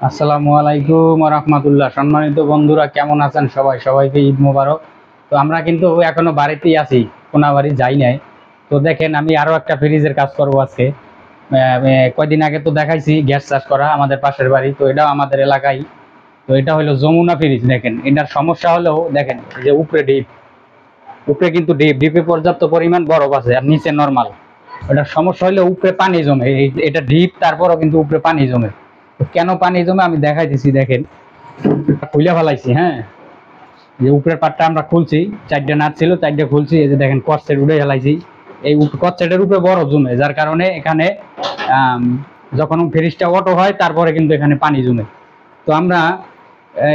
আসসালামু আলাইকুম ওয়া রাহমাতুল্লাহ। সম্মানিত বন্ধুরা, কেমন আছেন সবাই? সবাইকে ঈদ মোবারক। তো আমরা কিন্তু এখনো বাড়িতেই আছি, কোনাবাড়ি যাই নাই। তো দেখেন, আমি আরো একটা ফ্রিজের কাজ করবো আজকে। কয়দিন আগে তো দেখাইছি গ্যাস চাষ করা আমাদের পাশের বাড়ি, তো এটাও আমাদের এলাকায়। তো এটা হলো যমুনা ফ্রিজ। দেখেন, এটার সমস্যা হলেও দেখেন এই যে উপরে ডিপ, উপরে কিন্তু ডিপে পর্যাপ্ত পরিমাণ বরফ আছে আর নিচে নর্মাল। এটার সমস্যা হলে উপরে পানি জমে, এটা ডিপ, তারপরও কিন্তু উপরে পানি জমে। তো কেন পানি জমে আমি দেখাইতেছি। দেখেন, খুলে ফেলাইছি। হ্যাঁ, যে উপরের পাটটা আমরা খুলছি, চারটে নাট ছিল, চারটে খুলছি। এই যে দেখেন, কটসেট উঠে ফেলাইছি। এই কটসেটের উপরে বরফ জমে, যার কারণে এখানে যখন ফ্রিজটা অটো হয় তারপরে কিন্তু এখানে পানি জমে। তো আমরা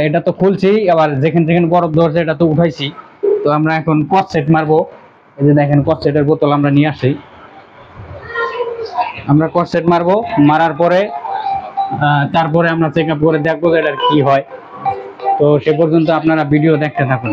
এটা তো খুলছি, আবার যেখানে যেখানে বরফ ধরছে এটা তো উঠাইছি। তো আমরা এখন কটসেট মারবো। এই যে দেখেন, কটসেটের বোতল আমরা নিয়ে আসি। আমরা কটসেট মারবো, মারার পরে তারপরে আমরা চেক আপ করে দেখবো যে এটার কি হয়। তো সে পর্যন্ত আপনারা ভিডিও দেখতে থাকুন।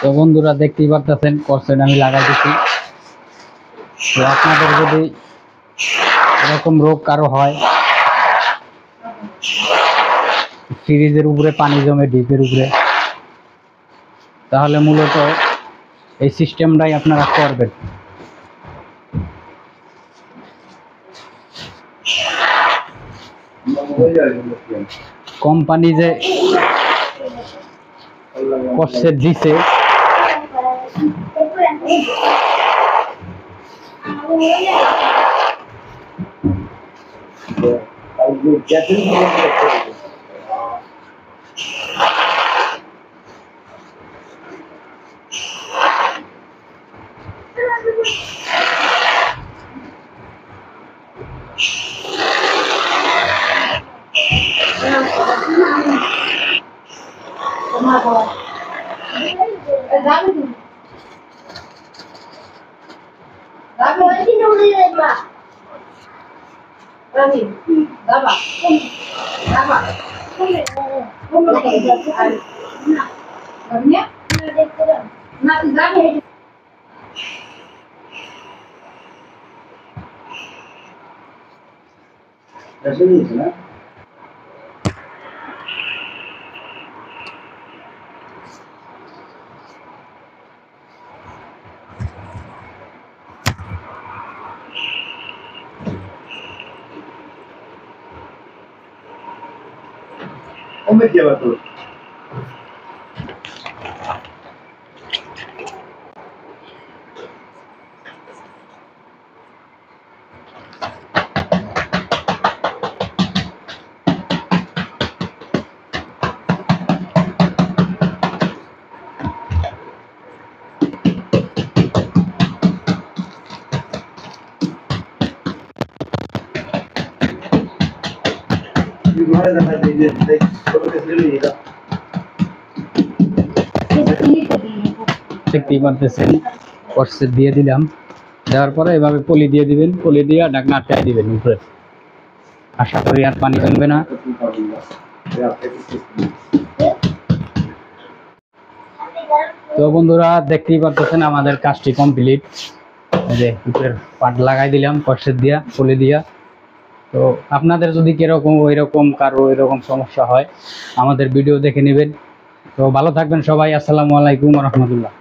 তো বন্ধুরা, দেখতেই পারতেছেন কটসেট আমি লাগাইতেছি। তো আপনাদের যদি এরকম রোগ কারো হয়, ফ্রিজের উপরে পানি জমে ডিপের উপরে, তাহলে মূলত এই সিস্টেমটাই আপনারা করবেন। কোম্পানি যে কটসেট দিছে, দেখতেই পারতেছেন কটসেট দিয়ে দিলাম। দেওয়ার পরে এভাবে পলি দিয়ে দিবেন, পলি দিয়ে ঢাকনা আটকাই দিবেন উপরে। আশা করি আর পানি জমবে না। তো বন্ধুরা, দেখতেই পারতেছেন আমাদের কাজটি কমপ্লিট। এই যে উপরের পাট লাগাই দিলাম কটসেট দিয়া, পলি দিয়া। তো আপনাদের যদি কিরকম ওইরকম কারো এরকম সমস্যা হয়, আমাদের ভিডিও দেখে নেবেন। তো ভালো থাকবেন সবাই। আসসালামু আলাইকুম ওয়া রাহমাতুল্লাহ।